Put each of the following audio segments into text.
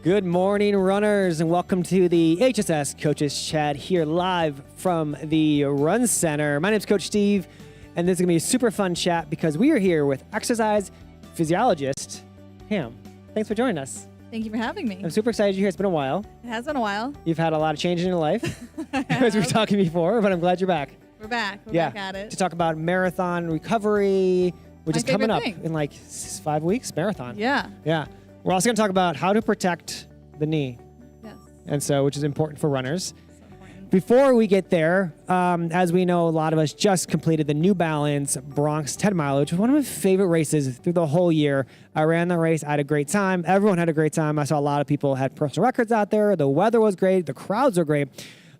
Good morning, runners, and welcome to the HSS Coaches Chat here live from the Run Center. My name is Coach Steve, and this is going to be a super fun chat because we are here with exercise physiologist Pam. Thanks for joining us. Thank you for having me. I'm super excited you're here. It's been a while. It has been a while. You've had a lot of changes in your life, as we were talking before, but I'm glad you're back. We're back. We're back at it. To talk about marathon recovery, which is coming up in like 5 weeks, marathon. Yeah. Yeah. We're also going to talk about how to protect the knee. Yes. And so, which is important for runners. So important. Before we get there, as we know, a lot of us just completed the New Balance Bronx 10 Mile, which was one of my favorite races through the whole year. I ran the race. I had a great time. Everyone had a great time. I saw a lot of people had personal records out there. The weather was great. The crowds were great.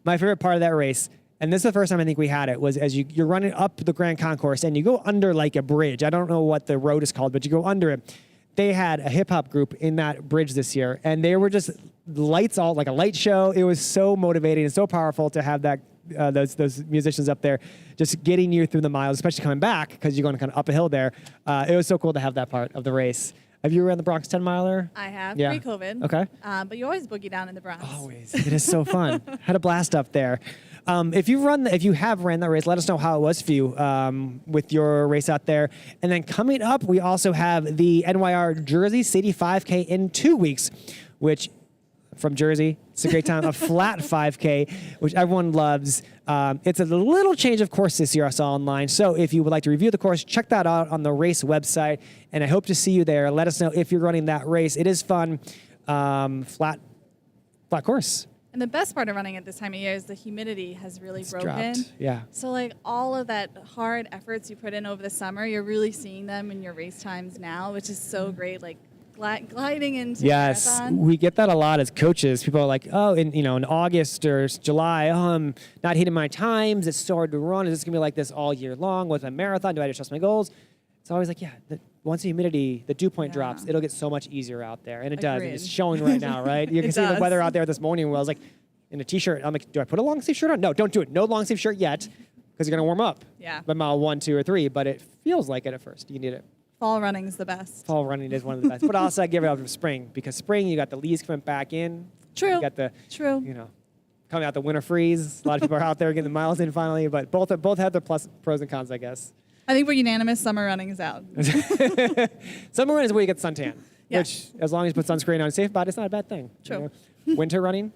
My favorite part of that race, and this is the first time I think we had it, was as you're running up the Grand Concourse and you go under like a bridge. I don't know what the road is called, but you go under it. They had a hip hop group in that bridge this year, and they were just lights all like a light show. It was so motivating and so powerful to have that those musicians up there, just getting you through the miles, especially coming back because you're going kind of up a hill there. It was so cool to have that part of the race. Have you ran the Bronx 10 miler? I have, yeah. Pre-COVID. Okay. But you always boogie down in the Bronx. Always. It is so fun. Had a blast up there. If you have ran that race, let us know how it was for you with your race out there. And then coming up, we also have the NYRR Jersey City 5K in 2 weeks, which from Jersey, it's a great time. A flat 5K, which everyone loves. It's a little change of course this year I saw online. So if you would like to review the course, check that out on the race website. And I hope to see you there. Let us know if you're running that race. It is fun. Flat course. And the best part of running at this time of year is the humidity has really broken. Dropped. Yeah. So like all of that hard efforts you put in over the summer, you're really seeing them in your race times now, which is so great. Like gliding into marathon. We get that a lot as coaches. People are like, oh, in August or July, I'm not hitting my times. It's so hard to run. Is this gonna be like this all year long? With a marathon, do I adjust my goals? It's always like, once the humidity, the dew point drops, it'll get so much easier out there. And it does. It's showing right now, right? You can see the weather out there this morning where I was like, in a t-shirt, I'm like, do I put a long sleeve shirt on? No, don't do it. No long sleeve shirt yet, because you're gonna warm up. Yeah. By mile 1, 2, or 3, but it feels like it at first. You need it. Fall running is the best. Fall running is one of the best. But also I give it up for spring, because spring you got the leaves coming back in. True. You got the coming out the winter freeze. A lot of people are out there getting the miles in finally, but both have their pros and cons, I guess. I think we're unanimous. Summer running is out. Summer running is where you get suntan, yeah. which as long as you put sunscreen on, safe, but it's not a bad thing. True. Winter running.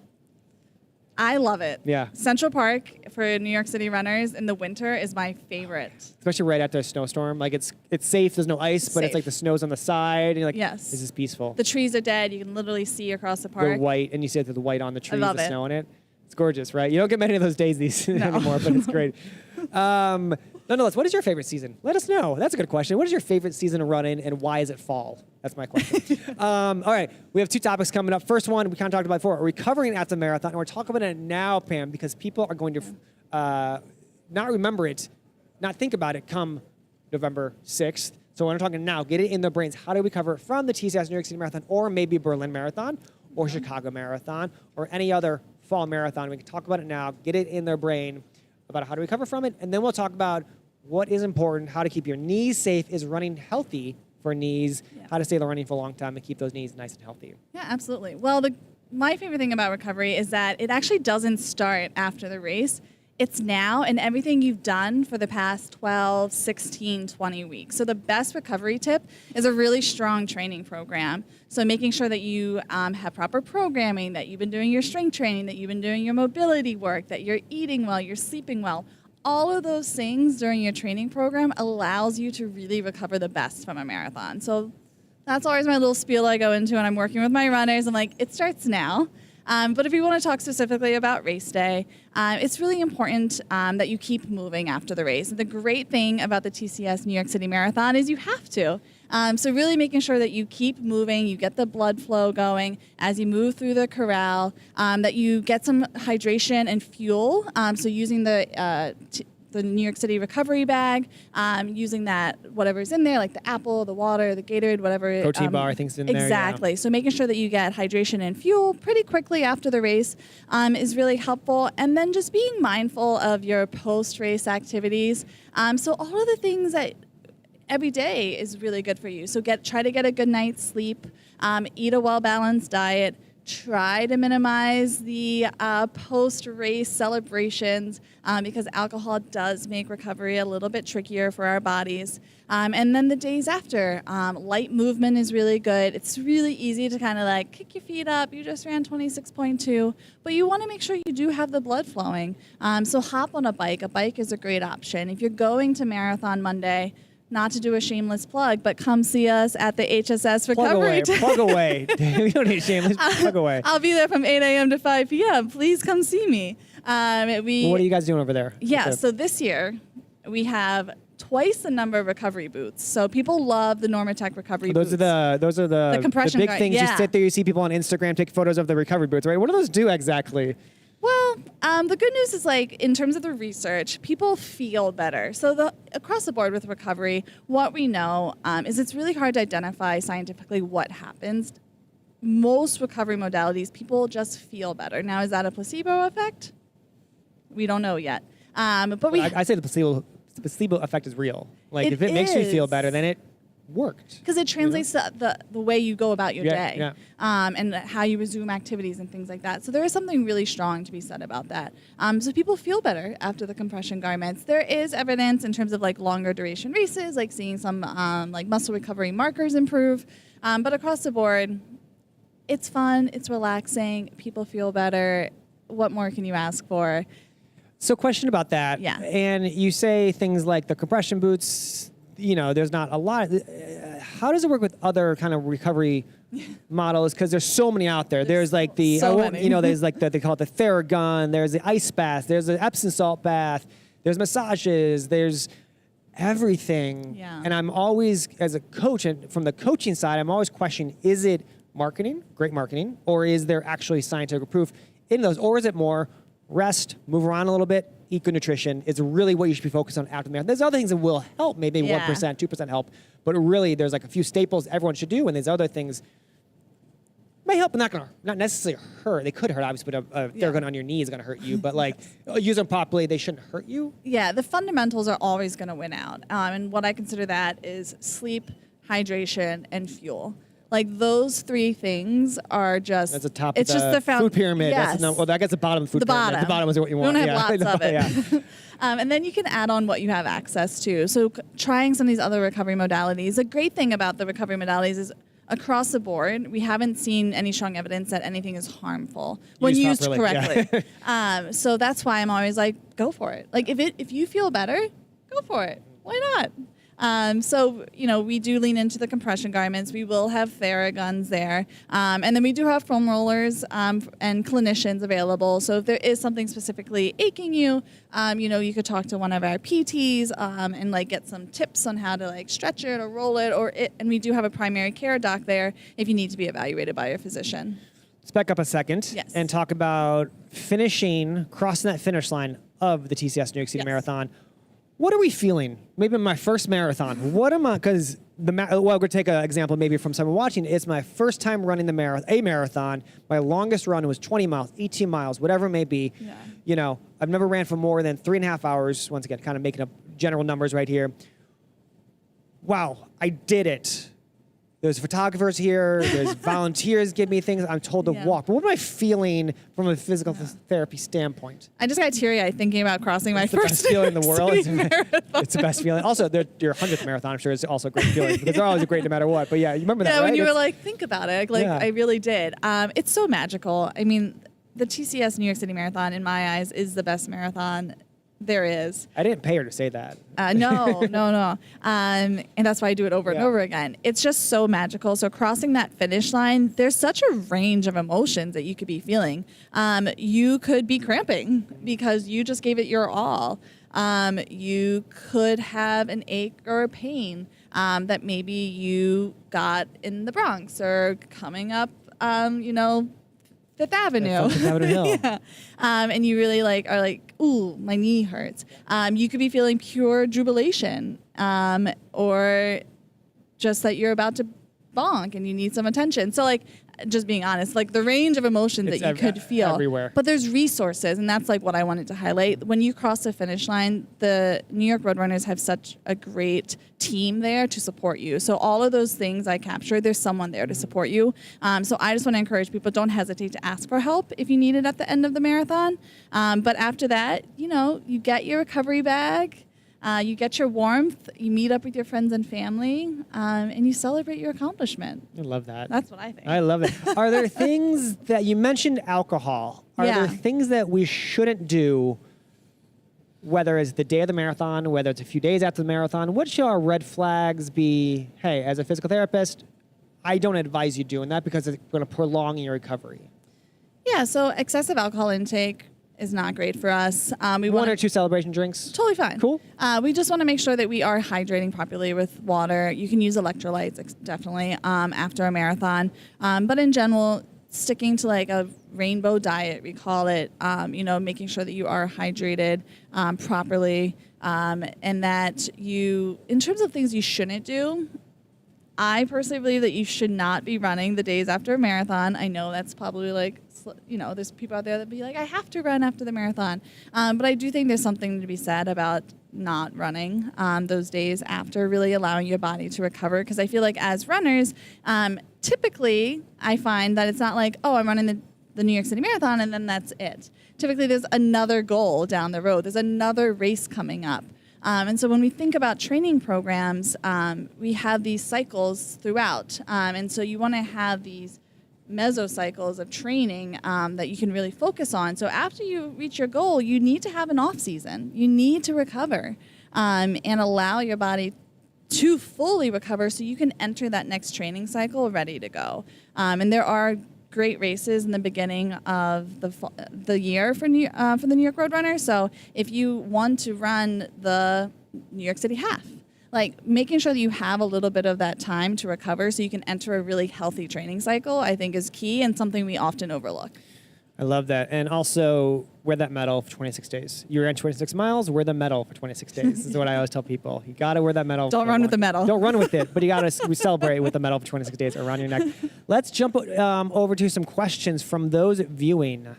I love it. Yeah. Central Park for New York City runners in the winter is my favorite. Especially right after a snowstorm. Like it's safe, there's no ice, but it's like the snow's on the side. And you're like, yes. This is peaceful. The trees are dead. You can literally see across the park. The white, and you see the white on the trees, the snow it. on it. It's gorgeous, right? You don't get many of those days anymore, but it's great. Nonetheless, what is your favorite season? Let us know. That's a good question. What is your favorite season of running, and why is it fall? That's my question. All right, we have 2 topics coming up. First one, we kind of talked about before, recovering after the marathon, and we're talking about it now, Pam, because people are going to not remember it, not think about it come November 6th. So when we're talking now, get it in their brains. How do we recover from the TCS New York City Marathon, or maybe Berlin Marathon, or Chicago Marathon, or any other fall marathon? We can talk about it now, get it in their brain about how to recover from it, and then we'll talk about what is important, how to keep your knees safe, is running healthy for knees, how to stay running for a long time and keep those knees nice and healthy. Yeah, absolutely. Well, my favorite thing about recovery is that it actually doesn't start after the race. It's now and everything you've done for the past 12, 16, 20 weeks. So the best recovery tip is a really strong training program. So making sure that you have proper programming, that you've been doing your strength training, that you've been doing your mobility work, that you're eating well, you're sleeping well. All of those things during your training program allows you to really recover the best from a marathon. So that's always my little spiel I go into when I'm working with my runners. I'm like, it starts now. But if you want to talk specifically about race day, it's really important that you keep moving after the race. And the great thing about the TCS New York City Marathon is you have to. So really making sure that you keep moving, you get the blood flow going as you move through the corral, that you get some hydration and fuel. So using the New York City recovery bag, using that, whatever's in there, like the apple, the water, the Gatorade, whatever. Protein bar, things in there. Exactly. Yeah. So making sure that you get hydration and fuel pretty quickly after the race is really helpful. And then just being mindful of your post-race activities. So all of the things that every day is really good for you. So try to get a good night's sleep, eat a well-balanced diet, try to minimize the post-race celebrations because alcohol does make recovery a little bit trickier for our bodies. And then the days after, light movement is really good. It's really easy to kind of like kick your feet up. You just ran 26.2, but you want to make sure you do have the blood flowing. So hop on a bike. A bike is a great option. If you're going to Marathon Monday, not to do a shameless plug, but come see us at the HSS recovery. Plug away. We don't need shameless. Plug away. I'll be there from 8 a.m. to 5 p.m. Please come see me. What are you guys doing over there? Yeah, so this year we have twice the number of recovery boots. So people love the Normatec recovery boots. Those are the compression big things. Yeah. You sit there, you see people on Instagram take photos of the recovery boots, right? What do those do exactly? Well, the good news is, like, in terms of the research, people feel better. So across the board with recovery, what we know is it's really hard to identify scientifically what happens. Most recovery modalities, people just feel better. Now, is that a placebo effect? We don't know yet. But I say the placebo effect is real. Like, if it makes you feel better, then it worked. Because it translates to the way you go about your day. Yeah. And how you resume activities and things like that. So there is something really strong to be said about that. So people feel better after the compression garments. There is evidence in terms of like longer duration races, like seeing some like muscle recovery markers improve. But across the board, it's fun, it's relaxing, people feel better. What more can you ask for? So question about that. Yeah. And you say things like the compression boots, you know, there's not a lot. How does it work with other kind of recovery models? Because there's so many out there. There's like the, you know, there's like they call it the Theragun. There's the ice bath. There's the Epsom salt bath. There's massages. There's everything. Yeah. And I'm always, as a coach, and from the coaching side, I'm always questioning, is it marketing, great marketing, or is there actually scientific proof in those? Or is it more rest, move around a little bit, eat good nutrition is really what you should be focused on after the marathon. There's other things that will help, maybe 1%, 2% help, but really there's like a few staples everyone should do, and there's other things may help, but not necessarily hurt. They could hurt, obviously, but they're going on your knee is going to hurt you, but like use them properly, they shouldn't hurt you. Yeah, the fundamentals are always going to win out. And what I consider that is sleep, hydration, and fuel. Like those three things are just. That's the top. It's of the just the food pyramid. Yes. I guess the bottom of the food pyramid. The bottom is what you want. You don't have lots of it. Yeah. And then you can add on what you have access to. So trying some of these other recovery modalities. The great thing about the recovery modalities is across the board, we haven't seen any strong evidence that anything is harmul when used correctly. Yeah. So that's why I'm always like, go for it. Like if you feel better, go for it. Why not? So, you know, we do lean into the compression garments. We will have Theraguns there. And then we do have foam rollers and clinicians available. So if there is something specifically aching you, you know, you could talk to one of our PTs and like get some tips on how to like stretch it or roll it and we do have a primary care doc there if you need to be evaluated by your physician. Let's back up a second and talk about crossing that finish line of the TCS New York City Marathon. What are we feeling? Maybe my first marathon. What am I? Because we're going to take an example maybe from someone watching. It's my first time running a marathon. My longest run was 20 miles, 18 miles, whatever it may be. Yeah. You know, I've never ran for more than 3.5 hours. Once again, kind of making up general numbers right here. Wow, I did it. There's photographers here. There's volunteers give me things. I'm told to walk. But what am I feeling from a physical therapy standpoint? I just got teary-eyed thinking about crossing my first best feeling in the world. marathon. It's the best feeling. Also, your 100th marathon, I'm sure, is also a great feeling because they're always great no matter what. But yeah, you remember that, right? Yeah, when you were like, think about it. Like, I really did. It's so magical. I mean, the TCS New York City Marathon, in my eyes, is the best marathon there is. I didn't pay her to say that. No. And that's why I do it over and over again. It's just so magical. So crossing that finish line, there's such a range of emotions that you could be feeling. You could be cramping because you just gave it your all. You could have an ache or a pain that maybe you got in the Bronx or coming up, Fifth Avenue. Fifth Avenue Hill. Yeah. And you really are like, ooh, my knee hurts. You could be feeling pure jubilation, or just that you're about to bonk and you need some attention. So just being honest, like the range of emotion that you could feel everywhere. But there's resources, and that's like what I wanted to highlight. When you cross the finish line, the New York Roadrunners have such a great team there to support you. So all of those things I captured, there's someone there to support you. So I just want to encourage people, don't hesitate to ask for help if you need it at the end of the marathon. But after that, you get your recovery bag. You get your warmth, you meet up with your friends and family, and you celebrate your accomplishment. I love that. That's what I think. I love it. Are there things that you mentioned alcohol? Are there things that we shouldn't do, whether it's the day of the marathon, whether it's a few days after the marathon? What should our red flags be? Hey, as a physical therapist, I don't advise you doing that because it's going to prolong your recovery. Yeah, so excessive alcohol intake is not great for us. One or two celebration drinks? Totally fine. Cool. We just want to make sure that we are hydrating properly with water. You can use electrolytes, definitely, after a marathon. But in general, sticking to like a rainbow diet, we call it, making sure that you are hydrated properly, and that in terms of things you shouldn't do, I personally believe that you should not be running the days after a marathon. I know that's probably like, there's people out there that be like, I have to run after the marathon. But I do think there's something to be said about not running those days after, really allowing your body to recover. Because I feel like as runners, typically I find that it's not like, oh, I'm running the New York City Marathon and then that's it. Typically there's another goal down the road. There's another race coming up. And so when we think about training programs, we have these cycles throughout. And so you want to have these mesocycles of training that you can really focus on. So after you reach your goal, you need to have an off season. You need to recover and allow your body to fully recover so you can enter that next training cycle ready to go. And there are great races in the beginning of the year for the New York Roadrunner. So if you want to run the New York City half, like making sure that you have a little bit of that time to recover so you can enter a really healthy training cycle, I think is key and something we often overlook. I love that. And also, wear that medal for 26 days. You ran 26 miles, wear the medal for 26 days. This is what I always tell people. You got to wear that medal. Don't run with the medal. Don't run with it, but you got to celebrate with the medal for 26 days around your neck. Let's jump over to some questions from those viewing.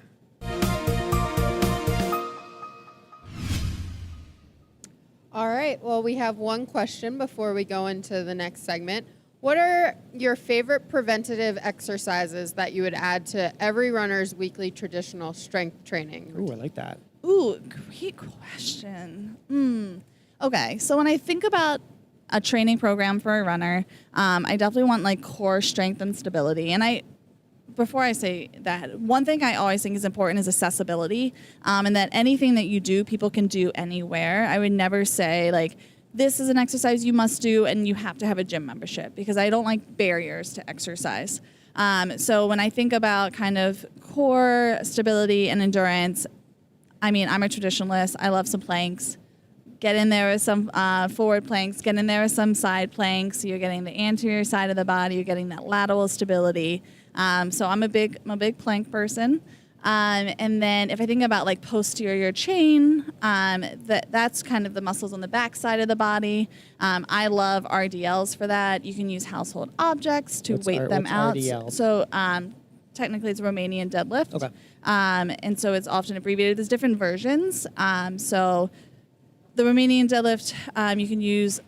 All right. Well, we have one question before we go into the next segment. What are your favorite preventative exercises that you would add to every runner's weekly traditional strength training routine? Ooh, I like that. Ooh, great question. Okay, so when I think about a training program for a runner, I definitely want like core strength and stability. And before I say that, one thing I always think is important is accessibility, and that anything that you do, people can do anywhere. I would never say like, this is an exercise you must do and you have to have a gym membership, because I don't like barriers to exercise. So when I think about kind of core stability and endurance, I mean, I'm a traditionalist. I love some planks. Get in there with some forward planks. Get in there with some side planks. So you're getting the anterior side of the body. You're getting that lateral stability. So I'm a big plank person. And then if I think about like posterior chain, that's kind of the muscles on the back side of the body. I love RDLs for that. You can use household objects to weight them out. RDL? So technically it's Romanian deadlift. Okay. And so it's often abbreviated. There's different versions. So the Romanian deadlift,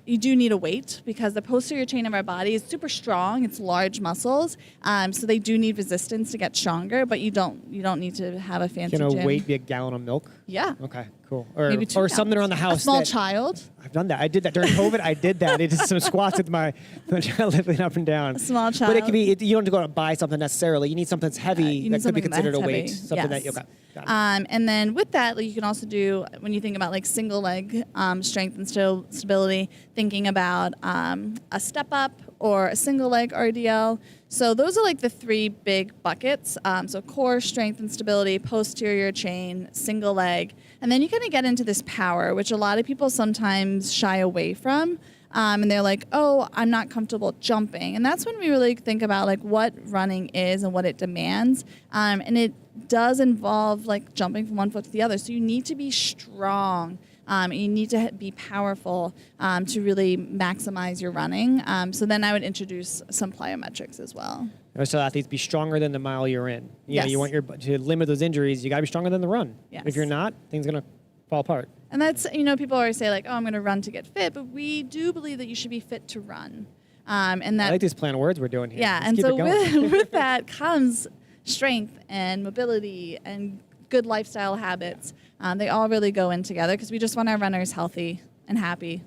you do need a weight, because the posterior chain of our body is super strong. It's large muscles, so they do need resistance to get stronger. But you don't need to have a fancy Can a gym. weight be a gallon of milk? Yeah. Okay, cool. Maybe 2 or something around the house. A small child. I've done that. I did that during COVID. I did that. I did some squats with my child lifting up and down. A small child. But it can be. You don't have to go out and buy something necessarily. You need something that's heavy that could be considered a weight. Something yes. that. Okay. Got it. And then with that, like, you can also do, when you think about like single leg strength and stability, thinking about a step up or a single leg RDL. So those are like the 3 big buckets. So core strength and stability, posterior chain, single leg. And then you kind of get into this power, which a lot of people sometimes shy away from. And they're like, oh, I'm not comfortable jumping. And that's when we really think about like what running is and what it demands. And it does involve like jumping from one foot to the other. So you need to be strong. You need to be powerful to really maximize your running. So then I would introduce some plyometrics as well. So athletes be stronger than the mile you're in. You know, Yes. you want to limit those injuries. You got to be stronger than the run. Yes. If you're not, things are gonna fall apart. And that's, you know, people always say like, oh, I'm going to run to get fit, but we do believe that you should be fit to run. And that, I like these planned words we're doing here. yeah, Let's and keep so it going. with that comes strength and mobility and good lifestyle habits. They all really go in together because we just want our runners healthy and happy.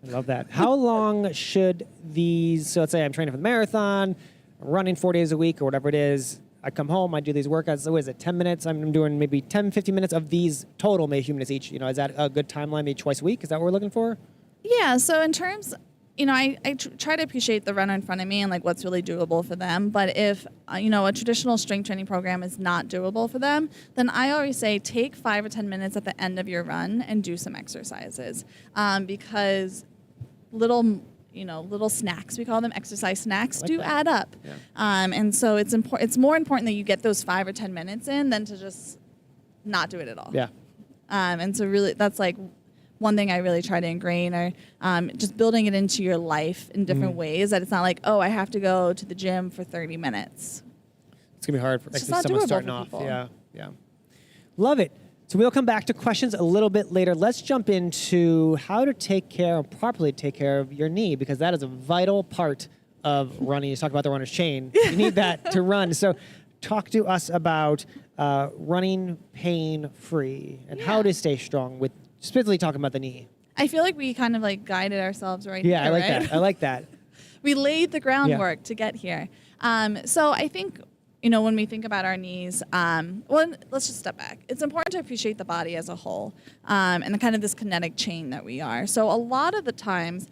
I love that. How long should these, so let's say I'm training for the marathon, I'm running 4 days a week or whatever it is. I come home, I do these workouts. So what is it, 10 minutes? I'm doing maybe 10, 15 minutes of these total, maybe a few minutes each. You know, is that a good timeline, maybe twice a week? Is that what we're looking for? Yeah, so in terms, you know, I try to appreciate the runner in front of me and like what's really doable for them. But if, you know, a traditional strength training program is not doable for them, then I always say take 5 or 10 minutes at the end of your run and do some exercises. Because little snacks, we call them exercise snacks, like do that. add up. Yeah. And so it's more important that you get those 5 or 10 minutes in than to just not do it at all. Yeah. And so really that's like one thing I really try to ingrain, or just building it into your life in different ways, that it's not like, oh, I have to go to the gym for 30 minutes. It's going to be hard for just not someone doable starting for off. people. Yeah, yeah. Love it. So we'll come back to questions a little bit later. Let's jump into how to take care, or properly take care of your knee, because that is a vital part of running. You talk about the runner's chain. You need that to run. So talk to us about running pain-free and how to stay strong, with specifically talking about the knee. I feel like we kind of like guided ourselves right Yeah, here, I like right? that. I like that. We laid the groundwork to get here. So I think, you know, when we think about our knees, well, let's just step back. It's important to appreciate the body as a whole, and the kind of this kinetic chain that we are. So a lot of the times,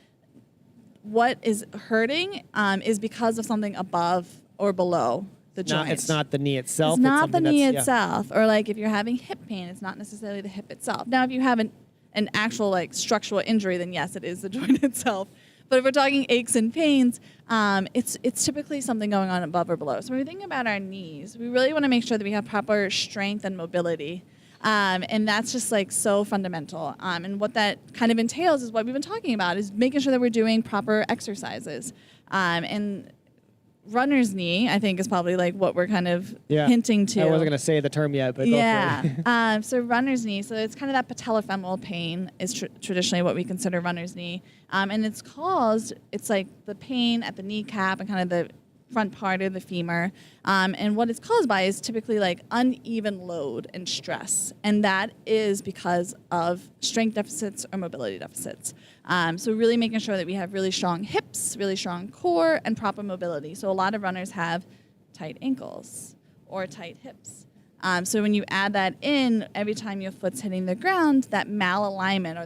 what is hurting is because of something above or below the joint. It's not the knee itself. It's not the something knee that's- itself. Or like if you're having hip pain, it's not necessarily the hip itself. Now, if you have an actual like structural injury, then yes, it is the joint itself. But if we're talking aches and pains, it's typically something going on above or below. So when we think about our knees, we really want to make sure that we have proper strength and mobility. And that's just like so fundamental. And what that kind of entails is what we've been talking about, is making sure that we're doing proper exercises. And runner's knee, I think, is probably like what we're kind of hinting to. I wasn't going to say the term yet, but go for it. So runner's knee, so it's kind of that patellofemoral pain is traditionally what we consider runner's knee. And it's like the pain at the kneecap and kind of the front part of the femur. And what it's caused by is typically like uneven load and stress. And that is because of strength deficits or mobility deficits. So really making sure that we have really strong hips, really strong core, and proper mobility. So a lot of runners have tight ankles or tight hips. So when you add that in, every time your foot's hitting the ground, that malalignment or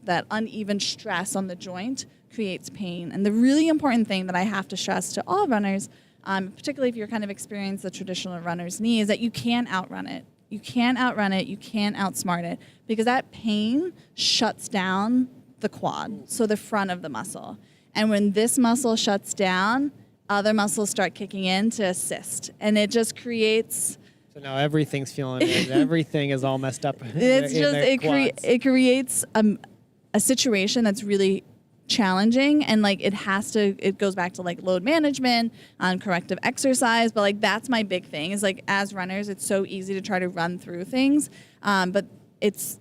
that uneven stress on the joint creates pain. And the really important thing that I have to stress to all runners, particularly if you're kind of experienced the traditional runner's knee, is that you can't outrun it. You can't outrun it. You can't outsmart it, because that pain shuts down the quad, so the front of the muscle. And when this muscle shuts down, other muscles start kicking in to assist. And it just creates... So now everything's feeling it. Everything is all messed up. It creates a situation that's really challenging, and like it goes back to like load management, corrective exercise. But like that's my big thing, is like as runners, it's so easy to try to run through things, but it's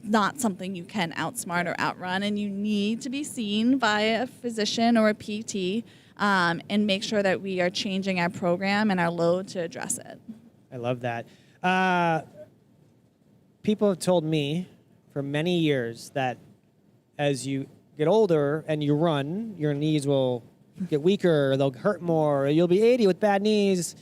not something you can outsmart or outrun, and you need to be seen by a physician or a PT, and make sure that we are changing our program and our load to address it. I love that. People have told me for many years that as you get older and you run, your knees will get weaker, or they'll hurt more, or you'll be 80 with bad knees.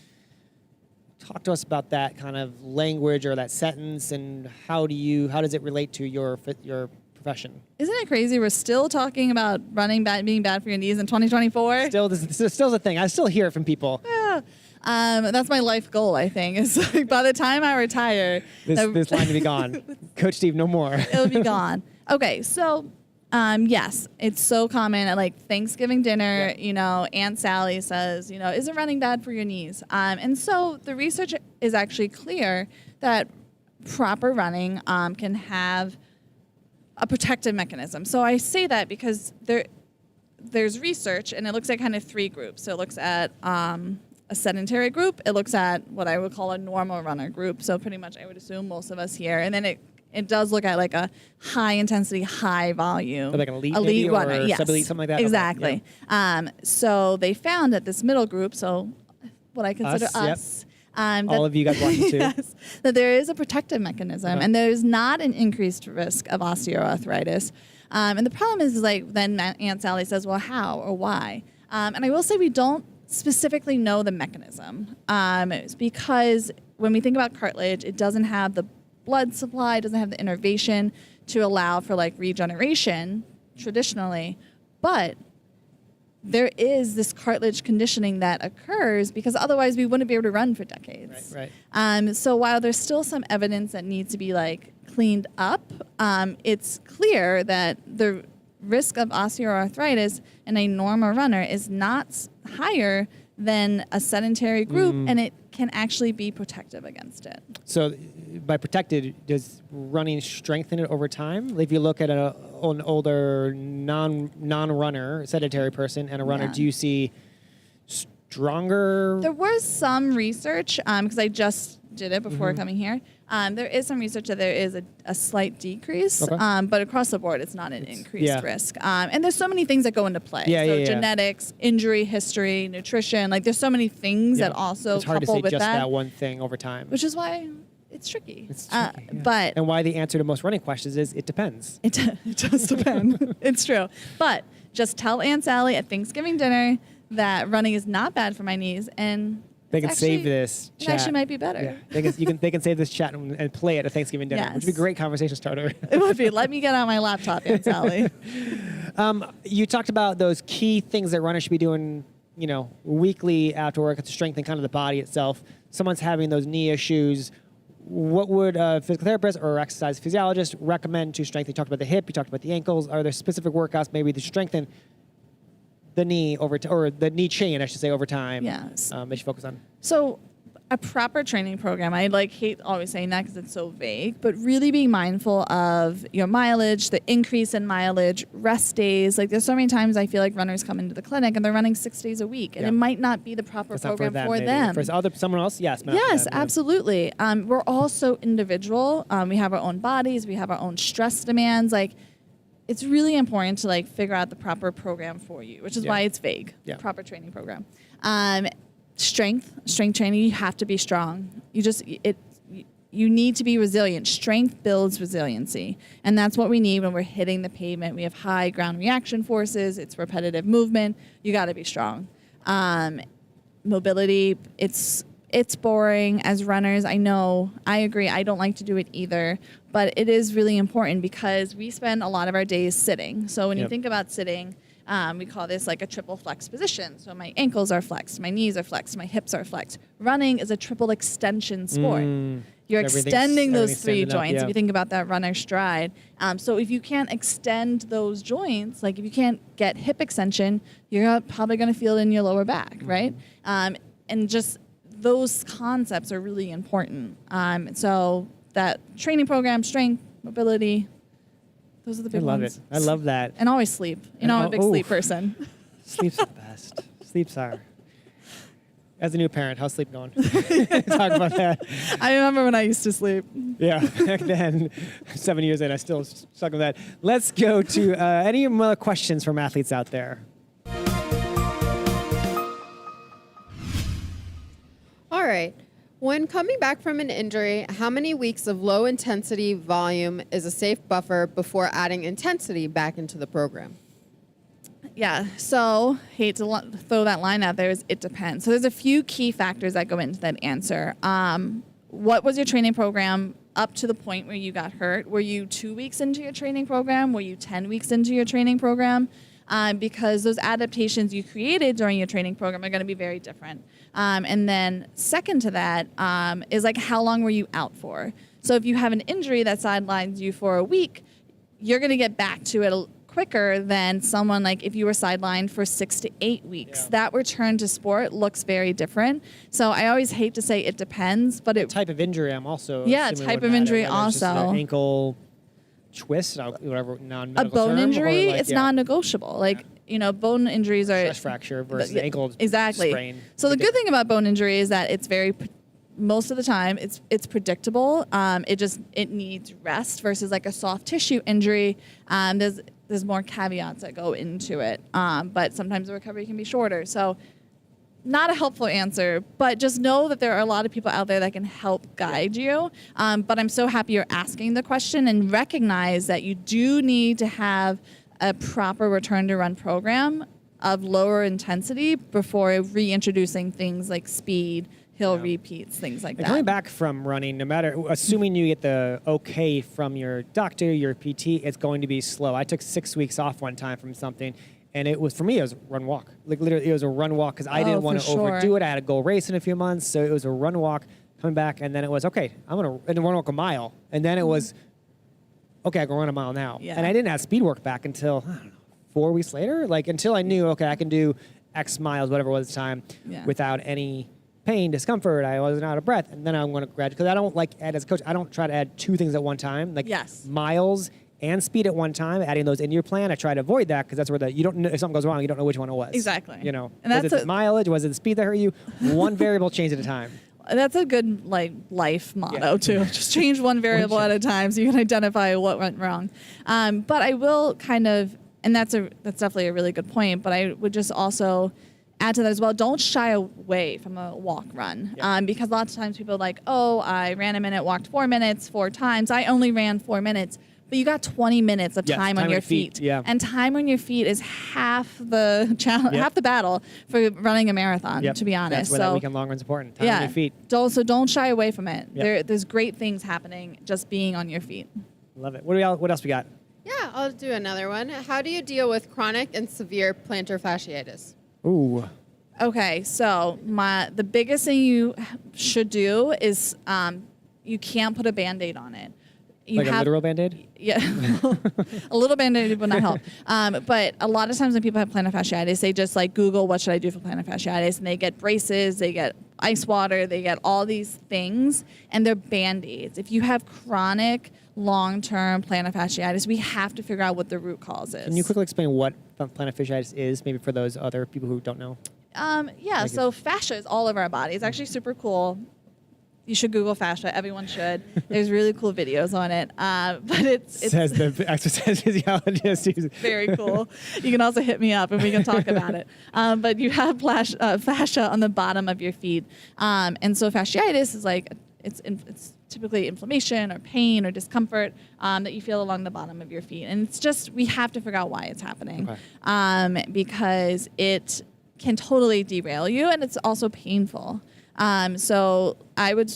Talk to us about that kind of language or that sentence, and how does it relate to your profession? Isn't it crazy? We're still talking about running being bad for your knees in 2024. This is still a thing. I still hear it from people. Yeah. That's my life goal, I think. Is like by the time I retire, this line will be gone. Coach Steve, no more. It'll be gone. Okay, so yes, it's so common at like Thanksgiving dinner. Yeah. You know, Aunt Sally says, isn't running bad for your knees? And so the research is actually clear that proper running can have a protective mechanism. So I say that because there's research, and it looks at kind of 3 groups. So it looks at a sedentary group. It looks at what I would call a normal runner group. So pretty much I would assume most of us here. And then it does look at like a high intensity, high volume. So like an elite runner, or yes. sub-elite, something like that? Exactly. Okay, yeah. So they found that this middle group, so what I consider Us, us, All of you guys watching too. yes, that there is a protective mechanism, and there's not an increased risk of osteoarthritis. And the problem is like then Aunt Sally says, well, how or why? And I will say we don't specifically know the mechanism. It's because when we think about cartilage, it doesn't have the blood supply, it doesn't have the innervation to allow for like regeneration traditionally, but there is this cartilage conditioning that occurs because otherwise we wouldn't be able to run for decades. Right. So while there's still some evidence that needs to be like cleaned up, it's clear that the risk of osteoarthritis in a normal runner is not higher than a sedentary group, and it can actually be protective against it. So by protected, does running strengthen it over time? If you look at an older non-runner, sedentary person and a runner, Yeah. do you see stronger? There was some research, because I just did it before coming here. There is some research that there is a slight decrease, Okay. but across the board, it's not an increased yeah. risk. And there's so many things that go into play. Yeah, so yeah. genetics, injury history, nutrition, like there's so many things that also it's hard to couple say with just that, that one thing over time. which is why it's tricky. It's tricky, yeah. But and why the answer to most running questions is it depends. it does depend. It's true. But just tell Aunt Sally at Thanksgiving dinner that running is not bad for my knees, and They it's can save actually- this It chat. actually might be better. Yeah. They can save this chat and play it at Thanksgiving dinner, which would be a Yes. great conversation starter. It would be. Let me get out my laptop, Aunt Sally. You talked about those key things that runners should be doing, weekly after work to strengthen kind of the body itself. Someone's having those knee issues. What would a physical therapist or exercise physiologist recommend to strengthen? You talked about the hip, you talked about the ankles. Are there specific workouts maybe to strengthen the knee or the knee chain, I should say, over time? Yes. That you focus on. So a proper training program, I hate always saying that because it's so vague, but really being mindful of your mileage, the increase in mileage, rest days. Like there's so many times I feel like runners come into the clinic and they're running 6 days a week, and Yeah. it might not be the proper That's not program for for them. them. For someone else, yes. But not for Yes, them, yeah. absolutely. We're all so individual. We have our own bodies. We have our own stress demands. It's really important to figure out the proper program for you, which is why it's vague. Yeah. Proper training program. Strength training. You have to be strong. You need to be resilient. Strength builds resiliency, and that's what we need when we're hitting the pavement. We have high ground reaction forces. It's repetitive movement. You got to be strong. Mobility. It's boring as runners. I know. I agree. I don't like to do it either. But it is really important because we spend a lot of our days sitting. So when you Yep. think about sitting, we call this a triple flex position. So my ankles are flexed, my knees are flexed, my hips are flexed. Running is a triple extension sport. You're extending those everything's 3 extended up, joints. yeah. If you think about that runner stride. So if you can't extend those joints, if you can't get hip extension, you're probably going to feel it in your lower back, right? And just those concepts are really important. So that training program, strength, mobility, those are the big ones. I love that. And always sleep. I'm a big sleep person. Sleep's the best. Sleep's are. As a new parent, how's sleep going? Talk about that. I remember when I used to sleep. Yeah, back then, 7 years in, I still stuck with that. Let's go to any more questions from athletes out there. All right. When coming back from an injury, how many weeks of low intensity volume is a safe buffer before adding intensity back into the program? Yeah, so hate to throw that line out there, is it depends. So there's a few key factors that go into that answer. What was your training program up to the point where you got hurt? Were you 2 weeks into your training program? Were you 10 weeks into your training program? Because those adaptations you created during your training program are going to be very different. And then second to that is how long were you out for? So if you have an injury that sidelines you for a week, you're going to get back to it quicker than someone if you were sidelined for 6 to 8 weeks. Yeah. That return to sport looks very different. So I always hate to say it depends, but Type of injury, I'm also Yeah, assuming type would of matter, injury whether it's just also. an ankle. twist, whatever A non-medical bone term, or, injury, like, it's non-negotiable. Like, bone injuries are stress fracture versus ankle exactly. sprain. So the good thing about bone injury is that it's most of the time it's predictable. It needs rest versus like a soft tissue injury. There's more caveats that go into it. But sometimes the recovery can be shorter. So not a helpful answer, but just know that there are a lot of people out there that can help guide you. But I'm so happy you're asking the question and recognize that you do need to have a proper return to run program of lower intensity before reintroducing things like speed, hill repeats, things like that. Coming back from running, no matter, assuming you get the okay from your doctor, your PT, it's going to be slow. I took 6 weeks off one time from something. And it was, for me, it was run walk. Like literally, it was a run walk because I didn't want to overdo it. I had to go race in a few months. So it was a run walk coming back. And then it was, okay, I'm going to run walk a mile. And then it was, okay, I can run a mile now. Yeah. And I didn't have speed work back until, I don't know, 4 weeks later. Like until I knew, okay, I can do X miles, whatever it was at the time, without any pain, discomfort. I wasn't out of breath. And then I'm going to graduate. Because I don't like add, as a coach, I don't try to add two things at one time. Like miles and speed at one time, adding those into your plan. I try to avoid that because that's where you don't know, if something goes wrong, you don't know which one it was. Exactly. And that's was it the mileage? Was it the speed that hurt you? One variable changed at a time. That's a good life motto too. Just change one variable at a time so you can identify what went wrong. But I will kind of, and that's definitely a really good point. But I would just also add to that as well. Don't shy away from a walk run because lots of times people are like, oh, I ran a minute, walked 4 minutes 4 times. I only ran 4 minutes. But you got 20 minutes of time on your feet. And time on your feet is half the challenge, half the battle for running a marathon, to be honest. That's where that weekend long run's important. Time on your feet. So don't shy away from it. There's great things happening just being on your feet. Love it. What else we got? Yeah, I'll do another one. How do you deal with chronic and severe plantar fasciitis? Ooh. Okay, so the biggest thing you should do is you can't put a Band-Aid on it. A literal Band-Aid? Yeah. A little Band-Aid would not help. But a lot of times when people have plantar fasciitis, they just Google what should I do for plantar fasciitis, and they get braces, they get ice water, they get all these things, and they're Band-Aids. If you have chronic, long-term plantar fasciitis, we have to figure out what the root cause is. Can you quickly explain what plantar fasciitis is, maybe for those other people who don't know? So fascia is all over our body. It's actually super cool. You should Google fascia. Everyone should. There's really cool videos on it. But it says the exercise physiologist. Very cool. You can also hit me up and we can talk about it. But you have fascia on the bottom of your feet, and so fasciitis is it's typically inflammation or pain or discomfort that you feel along the bottom of your feet, and it's just we have to figure out why it's happening, because it can totally derail you, and it's also painful. So I would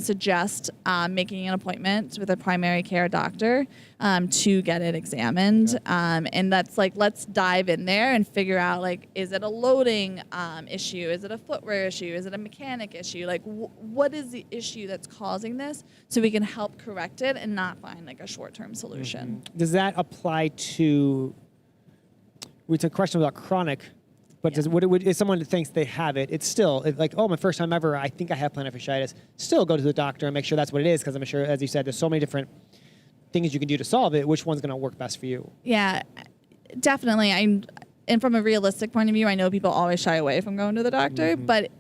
suggest making an appointment with a primary care doctor to get it examined. And that's let's dive in there and figure out is it a loading issue? Is it a footwear issue? Is it a mechanic issue? What is the issue that's causing this, so we can help correct it and not find a short-term solution. Does that apply to? It's a question about chronic. But if someone thinks they have it, it's still my first time ever, I think I have plantar fasciitis. Still go to the doctor and make sure that's what it is, because I'm sure, as you said, there's so many different things you can do to solve it. Which one's going to work best for you? Yeah, definitely. And from a realistic point of view, I know people always shy away from going to the doctor, but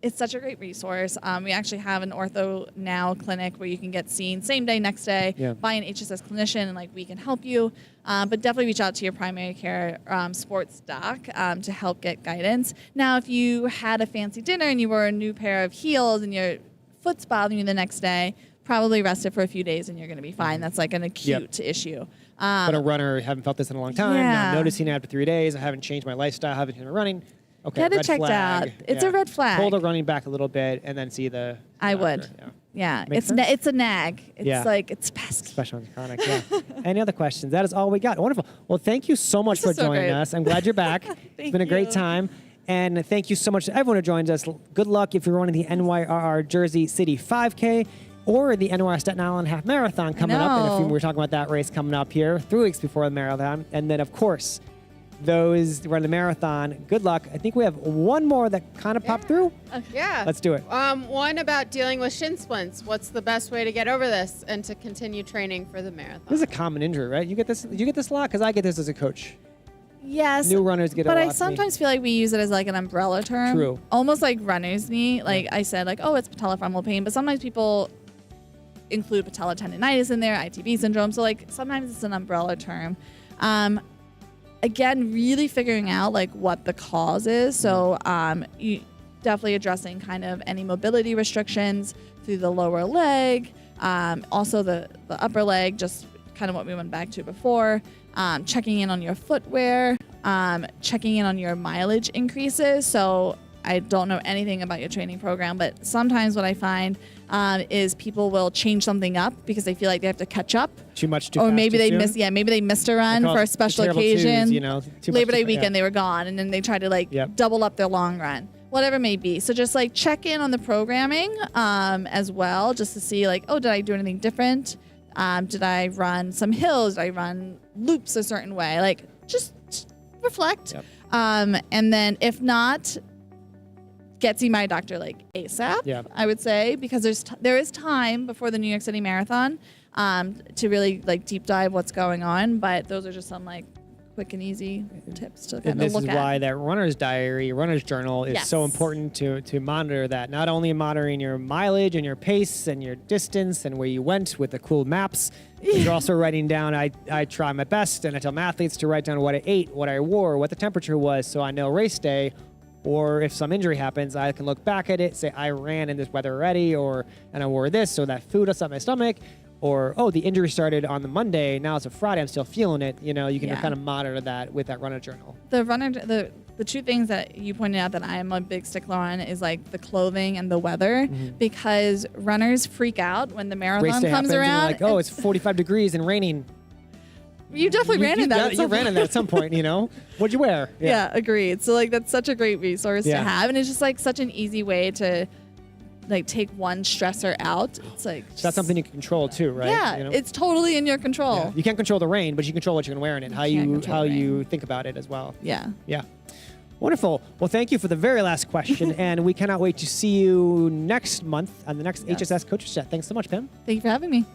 it's such a great resource. We actually have an Ortho Now clinic where you can get seen same day, next day by an HSS clinician, and we can help you. But definitely reach out to your primary care sports doc to help get guidance. Now, if you had a fancy dinner and you wore a new pair of heels and your foot's bothering you the next day, probably rest it for a few days and you're going to be fine. That's an acute issue. But a runner, haven't felt this in a long time, not noticing it after 3 days, I haven't changed my lifestyle, haven't been running. Okay, get it checked out. It's a red flag. Pull the running back a little bit and then see the I doctor. would. Yeah. It's a nag. It's it's pesky. Especially on chronic, Any other questions? That is all we got. Wonderful. Well, thank you so much for joining us. I'm glad you're back. It's been a great time. And thank you so much to everyone who joined us. Good luck if you're running the NYRR Jersey City 5K or the NYRR Staten Island Half Marathon coming up. And we're talking about that race coming up here 3 weeks before the marathon. And then, of course, those run the marathon, good luck. I think we have one more that kind of popped through. Yeah. Let's do it. One about dealing with shin splints. What's the best way to get over this and to continue training for the marathon? This is a common injury, right? You get this a lot? Because I get this as a coach. Yes. New runners get it a But lot. I sometimes feel like we use it as like an umbrella term. True. Almost like runner's knee. Like I said, like, oh, it's patellofemoral pain. But sometimes people include patellar tendonitis in there, ITB syndrome. So like sometimes it's an umbrella term. Again, really figuring out like what the cause is. So you definitely addressing kind of any mobility restrictions through the lower leg, also the upper leg, just kind of what we went back to before. Checking in on your footwear, checking in on your mileage increases. So I don't know anything about your training program, but sometimes what I find is people will change something up because they feel like they have to catch up. Too much too or fast, maybe too they soon? maybe they missed a run Like for all a special the terrible occasion. twos, you know, too much Labor Day too- weekend yeah. they were gone, and then they try to like double up their long run, whatever it may be. So just like check in on the programming as well, just to see like, oh, did I do anything different? Did I run some hills? Did I run loops a certain way? Like just reflect. Yep. And then if not, get see my doctor like ASAP. Yeah. I would say, because there is time before the New York City Marathon to really like deep dive what's going on. But those are just some like quick and easy tips to And kind of this look is at. why that runner's diary, runner's journal is so Yes. important to monitor that. Not only monitoring your mileage and your pace and your distance and where you went with the cool maps, but you're also writing down, I try my best, and I tell my athletes to write down what I ate, what I wore, what the temperature was, so I know race day. Or if some injury happens, I can look back at it, say I ran in this weather already, and I wore this, so that food upset my stomach. Or, oh, the injury started on the Monday, now it's a Friday, I'm still feeling it. You know, you can Yeah. kind of monitor that with that runner journal. The two things that you pointed out that I'm a big stickler on is like the clothing and the weather, because runners freak out when the Race marathon day comes happens, and you're around. like, oh, it's 45 degrees and raining. You definitely ran in that. at You some ran in that at some point, you know? What'd you wear? Yeah, agreed. So like that's such a great resource Yeah. to have, and it's just like such an easy way to like take one stressor out. It's like That's something you can control too, right? Yeah, You know? it's totally in your control. Yeah. You can't control the rain, but you control what you're gonna wear in it, how can't you control the rain. think about it as well. Yeah. Yeah. Wonderful. Well, thank you for the very last question, and we cannot wait to see you next month on the next Yes. HSS Coaches Chat. Thanks so much, Pam. Thank you for having me.